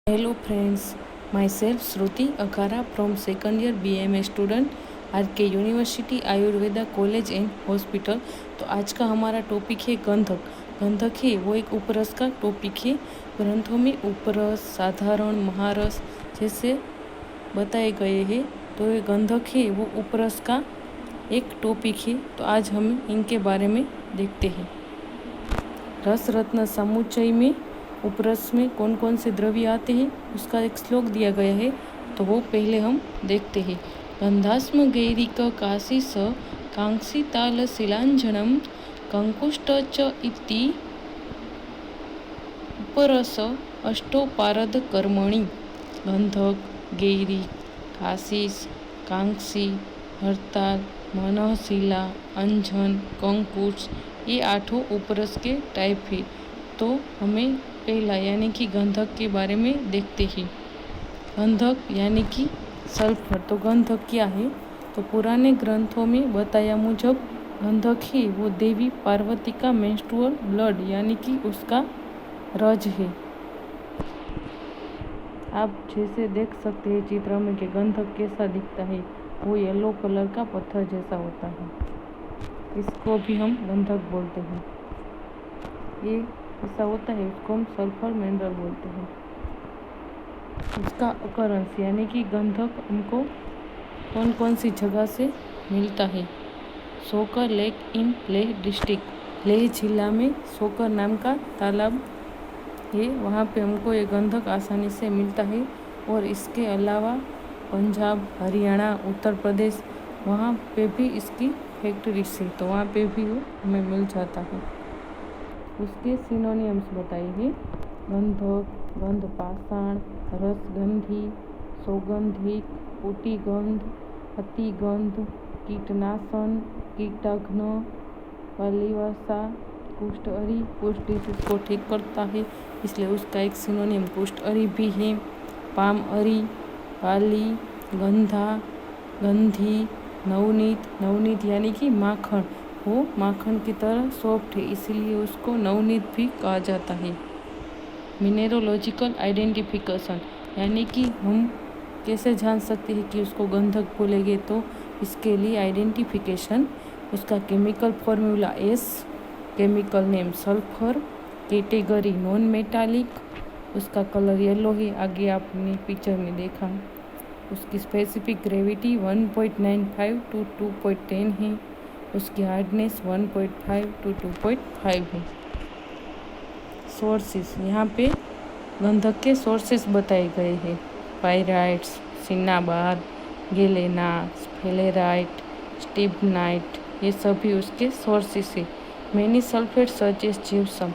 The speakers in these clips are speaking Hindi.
Hello friends, myself Shruti Akhara from second year BMA student RK university Ayurveda college and hospital. तो आज का हमारा टॉपिक है गंधक। गंधक है वो एक उपरस का टॉपिक है। ग्रंथों में उपरस, साधारण, महारस जैसे बताए गए हैं। तो ये गंधक है वो उपरस का एक टॉपिक है। तो आज हम इनके बारे में देखते हैं। रस रत्न समुच्चय में उपरस में कौन कौन से द्रव्य आते हैं उसका एक श्लोक दिया गया है। तो वो पहले हम देखते हैं। गंधास्म गैरिक काशी स कांक्षी ताल शिलांजनम कंकुष्ट च इति उपरस अष्टोपारद कर्मणि। गंधक, गैरिक, काशीस, कांक्षी, हरताल, मनःशिला, अंजन, कंकुश ये आठों उपरस के टाइप है। तो हमें पहला यानी कि गंधक के बारे में देखते हैं। गंधक यानी कि सल्फर। तो गंधक क्या है? तो पुराने ग्रंथों में बताया मुजब गंधक है वो देवी पार्वती का मेंस्ट्रुअल ब्लड यानी कि उसका रज है। आप जैसे देख सकते हैं चित्र में कि गंधक कैसा दिखता है, वो येलो कलर का पत्थर जैसा होता है। इसको भी हम गंधक बोलते हैं। ये ऐसा होता है, उसको हम सल्फर मिनरल बोलते हैं। इसका अकरेंस यानी कि गंधक हमको कौन कौन सी जगह से मिलता है। सोकर lake in Leh district, Leh जिला में सोकर नाम का तालाब है, वहाँ पे हमको ये गंधक आसानी से मिलता है। और इसके अलावा पंजाब, हरियाणा, उत्तर प्रदेश वहाँ पे भी इसकी फैक्ट्री है, तो वहाँ पे भी वो हमें मिल जाता है। उसके सिनोनिम्स बताइए। गंधक, गंधपाषाण, रसगंधी, सौगंधिक, पुटिगंध, अतिगंध, कीटनाशन, कीटघ्न, पलिवसा, कुष्ठ अरी। कुष्ठ डिसीज को ठीक करता है, इसलिए उसका एक सिनोनिम कुष्ठ अरी भी है। पाम अरी, पाली, गंधा, गंधी, नवनीत। नवनीत यानी कि माखन, वो माखन की तरह सॉफ्ट है, इसीलिए उसको नवनीत भी कहा जाता है। मिनेरोलॉजिकल आइडेंटिफिकेशन यानी कि हम कैसे जान सकते हैं कि उसको गंधक बोलेंगे, तो इसके लिए आइडेंटिफिकेशन, उसका chemical formula S, chemical name sulphur, category non metallic, उसका कलर येलो है, आगे आपने पिक्चर में देखा। उसकी स्पेसिफिक ग्रेविटी 1.95 to 2.10 है। उसकी हार्डनेस 1.5 to 2.5 है। सोर्सेस, यहाँ पे गंधक के सोर्सेस बताए गए हैं। पायराइट्स, सिन्नाबार, गेलेना, स्फेलेराइट, स्टिबनाइट, ये सभी उसके सोर्सेस है। Many sulphate such as gypsum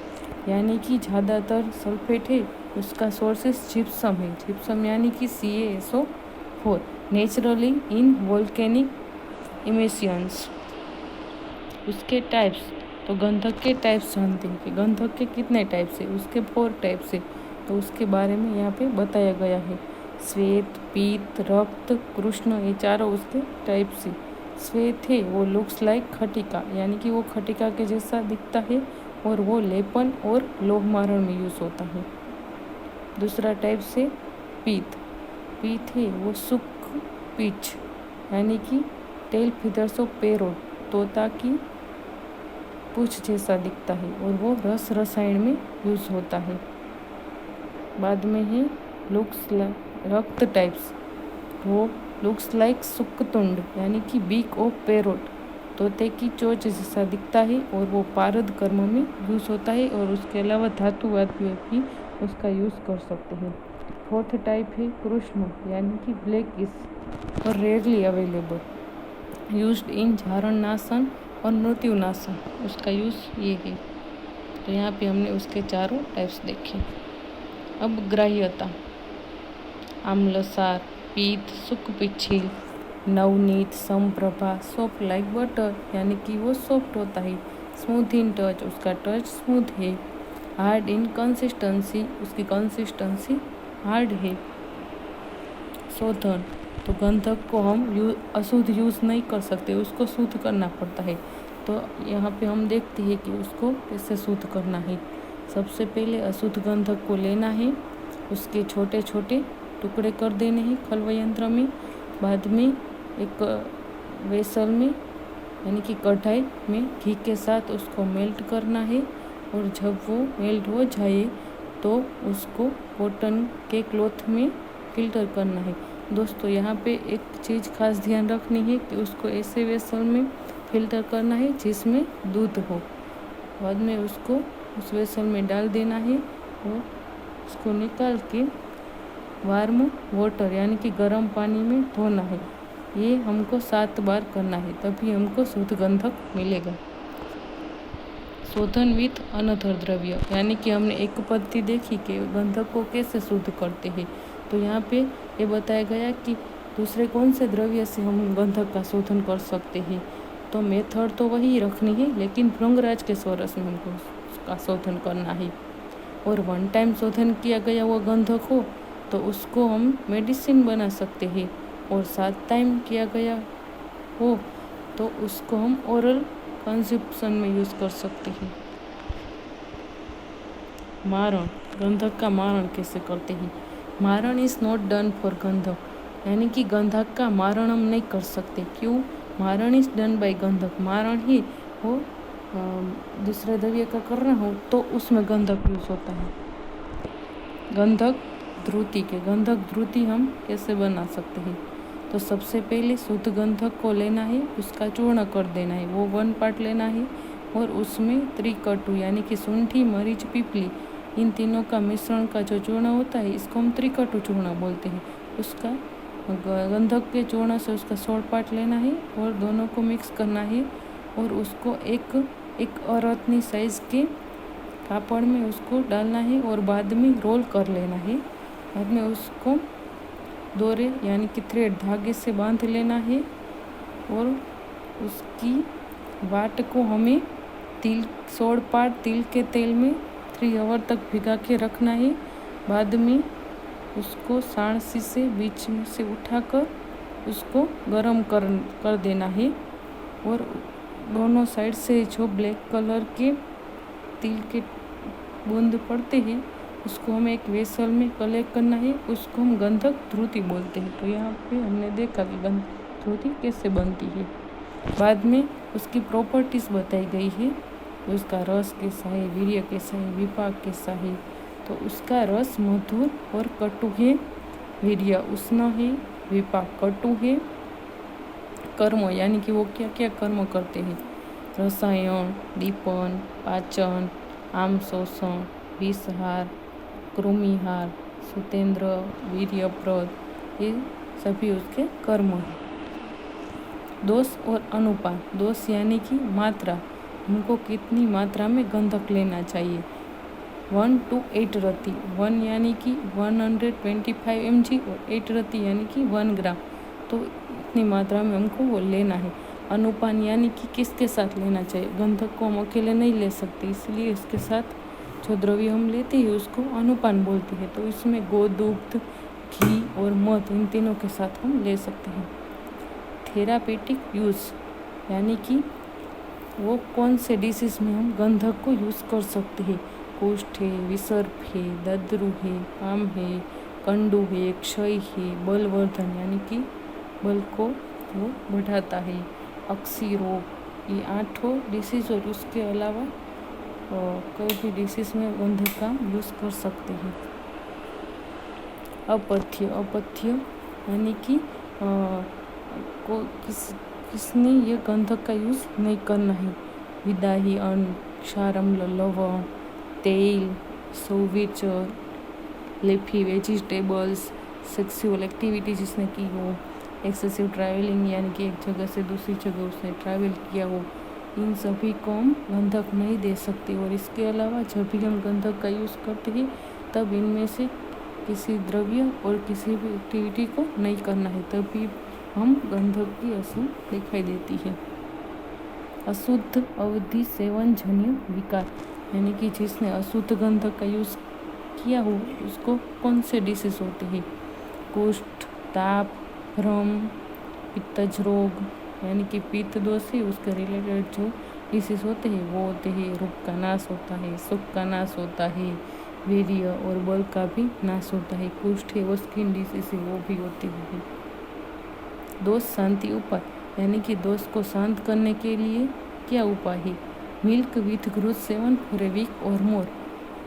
यानी कि ज़्यादातर सल्फेट है उसका सोर्सेस जिप्सम है। जिप्सम यानी कि CaSO4 naturally in volcanic emissions. उसके टाइप्स, तो गंधक के टाइप्स जानते हैं कि गंधक के कितने टाइप्स है, उसके 4 टाइप्स है। तो उसके बारे में यहाँ पे बताया गया है। श्वेत, पीत, रक्त, कृष्ण, ये चारों उसके टाइप्स है। श्वेत है वो लुक्स लाइक खटिका यानी कि वो खटिका के जैसा दिखता है और वो लेपन और लोह मारण में यूज़ होता है। दूसरा टाइप से पीत। पीत है वो सुक पिच यानी कि टेल फीदर्स ऑफ पैरोट, तोता की पूछ जैसा दिखता है और वो रस रसायन में यूज़ होता है। बाद में है लुक्स रक्त टाइप्स, वो लुक्स लाइक सुक्तुंड यानी कि बीक ऑफ पैरोट, तोते की चोंच जैसा दिखता है और वो पारद कर्म में यूज़ होता है। और उसके अलावा धातुवाद में भी उसका यूज़ कर सकते हैं। 4th टाइप है कृष्ण यानी कि ब्लैक इस और रेयरली अवेलेबल, यूज्ड इन झारणनाशन और मृत्युनाशन, उसका यूज़ ये है। तो यहाँ पे हमने उसके चारों टाइप्स देखे। अब ग्राह्यता, आम्लसार, पीत, सुक पिछिल, नवनीत, समप्रभा, सॉफ्ट लाइक बटर यानी कि वो सॉफ्ट होता है। स्मूथ इन टच, उसका टच स्मूथ है। हार्ड इन कंसिस्टेंसी, उसकी कंसिस्टेंसी हार्ड है। शोधन, तो गंधक को हम अशुद्ध यूज़ नहीं कर सकते, उसको शुद्ध करना पड़ता है। तो यहाँ पे हम देखते हैं कि उसको कैसे शुद्ध करना है। सबसे पहले अशुद्ध गंधक को लेना है, उसके छोटे छोटे टुकड़े कर देने हैं खलवा यंत्र में। बाद में एक वेसल में यानी कि कढ़ाई में घी के साथ उसको मेल्ट करना है, और जब वो मेल्ट हो जाए तो उसको कॉटन के क्लॉथ में फिल्टर करना है। दोस्तों यहाँ पे एक चीज़ खास ध्यान रखनी है कि उसको ऐसे वेसल में फिल्टर करना है जिसमें दूध हो। बाद में उसको उस वेसल में डाल देना है और उसको निकाल के वार्म वाटर यानी कि गर्म पानी में धोना है। ये हमको 7 बार करना है, तभी हमको शुद्ध गंधक मिलेगा। शोधन विथ अनदर द्रव्य यानी कि हमने एक पद्धति देखी कि गंधक को कैसे शुद्ध करते हैं। तो यहाँ पे ये बताया गया कि दूसरे कौन से द्रव्य से हम गंधक का शोधन कर सकते हैं। तो मेथड तो वही रखनी है, लेकिन भृंगराज के स्वरस में हमको उसका शोधन करना है। और 1 टाइम शोधन किया गया वो गंधक हो तो उसको हम मेडिसिन बना सकते हैं, और 7 टाइम किया गया हो तो उसको हम ओरल कंजप्शन में यूज़ कर सकते हैं। मारण, गंधक का मारण कैसे करते हैं। मारण इज़ नॉट डन फॉर गंधक, यानी कि गंधक का मारण हम नहीं कर सकते। क्यों? मारण इज़ डन बाय गंधक। मारण ही हो दूसरे द्रव्य का करना हो तो उसमें गंधक यूज़ होता है। गंधक ध्रुति के गंधक ध्रुति हम कैसे बना सकते हैं। तो सबसे पहले शुद्ध गंधक को लेना है, उसका चूर्ण कर देना है, वो 1 पार्ट लेना है, और उसमें त्रिकटु यानी कि शुंठी, मरीच, पीपली, इन तीनों का मिश्रण का जो चूर्ण होता है इसको हम त्रिकटु चूर्ण बोलते हैं। उसका गंधक के चूर्ण से उसका 16 पार्ट लेना है और दोनों को मिक्स करना है, और उसको एक अरत्नी साइज के कापड़ में उसको डालना है, और बाद में रोल कर लेना है। बाद में उसको डोरे यानी कि थ्रेड धागे से बांध लेना है, और उसकी वाट को हमें 16 पार्ट तिल के तेल में 3 आवर तक भिगा के रखना है। बाद में उसको सांसी से बीच में से उठाकर उसको गरम कर देना है, और दोनों साइड से जो ब्लैक कलर के तिल के बूंद पड़ते हैं उसको हमें एक वेसल में कलेक्ट करना है। उसको हम गंधक ध्रुति बोलते हैं। तो यहाँ पे हमने देखा कि गंधक ध्रुति कैसे बनती है। बाद में उसकी प्रॉपर्टीज़ बताई गई है, उसका रस कैसा है, वीर्य कैसा है, विपाक कैसा है। तो उसका रस मधुर और कटु है, वीर्य उष्ण है, विपाक कटु है। कर्म यानी कि वो क्या क्या कर्म करते हैं, रसायन, दीपन, पाचन, आम शोषण, विषहार, कृमिहार, सुतेंद्र, वीर्यप्रद, ये सभी उसके कर्म हैं। दोष और अनुपान। दोष यानी कि मात्रा, हमको कितनी मात्रा में गंधक लेना चाहिए। 1 to 8 रति, 1 यानी कि 125 mg और 8 रति यानी कि 1 ग्राम। तो इतनी मात्रा में हमको वो लेना है। अनुपान यानी कि किसके साथ लेना चाहिए। गंधक को हम अकेले नहीं ले सकते, इसलिए इसके साथ जो द्रव्य हम लेते हैं उसको अनुपान बोलते हैं। तो इसमें गोदुग्ध, घी और मध, इन तीनों के साथ हम ले सकते हैं। थेरापेटिक यूज़ यानी कि वो कौन से डिसीज में हम गंधक को यूज़ कर सकते हैं। कुष्ठ है, विसर्प है, दद्रु है, काम है, कंडू है, क्षय है, बलवर्धन यानी कि बल को वो बढ़ाता है, अक्सी रोग, ये 8 डिसीज और उसके अलावा कोई भी डिसीज में गंधक का यूज़ कर सकते हैं। अपथ्य, अपथ्य यानी कि किसने ये गंधक का यूज़ नहीं करना है। विदाही अन्न, क्षारम्ल, लवण, तेल, सोविचर, लेफी वेजिटेबल्स, सेक्सुअल एक्टिविटी जिसने की हो, एक्सेसिव ट्रैवलिंग यानी कि एक जगह से दूसरी जगह उसने ट्रैवल किया हो, इन सभी को हम गंधक नहीं दे सकते। और इसके अलावा जब भी हम गंधक का यूज़ करते हैं तब इनमें से किसी द्रव्य और किसी भी एक्टिविटी को नहीं करना है, तभी हम गंधक की असर दिखाई देती है। अशुद्ध अवधि सेवन जन्य विकार यानी कि जिसने अशुद्ध गंधक का यूज़ किया हो उसको कौन से डिसीज होते हैं। कुष्ठ, ताप, भ्रम, पित्तज रोग यानी कि पित्त दोष है उसके रिलेटेड जो डिसीज होते हैं वो होते हैं। रूप का नाश होता है, सुख का नाश होता है, वीर्य और बल का भी नाश होता है। कुष्ठ है वो स्किन डिसीज है, वो भी होती है। दोष शांति उपाय यानी कि दोष को शांत करने के लिए क्या उपाय है? Milk with growth 7 for a week और मोर।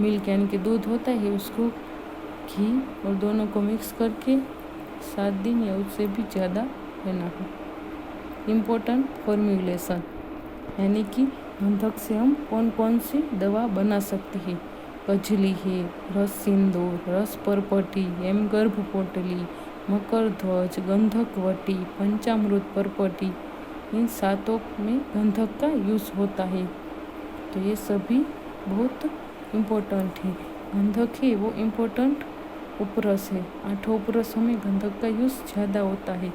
मिल्क यानी कि दूध होता है, उसको घी और दोनों को मिक्स करके 7 दिन या उससे भी ज़्यादा लेना है। इम्पोर्टेंट फॉर्म्यूलेशन यानी कि गंधक से हम कौन कौन सी दवा बना सकते हैं? कजली है, रस सिंदूर, रस परपटी, हेमगर्भ पोटली, मकर ध्वज, गंधक वटी, पंचामृत परपटी, इन 7 में गंधक का यूज़ होता है। तो ये सभी बहुत इम्पोर्टेंट है। गंधक है वो इम्पोर्टेंट उपरस है। 8 उपरसों में गंधक का यूज़ ज़्यादा होता है।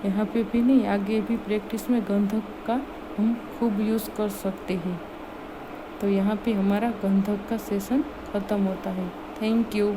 यहाँ पे भी नहीं, आगे भी प्रैक्टिस में गंधक का हम खूब यूज़ कर सकते हैं। तो यहाँ पे हमारा गंधक का सेशन ख़त्म होता है। Thank you.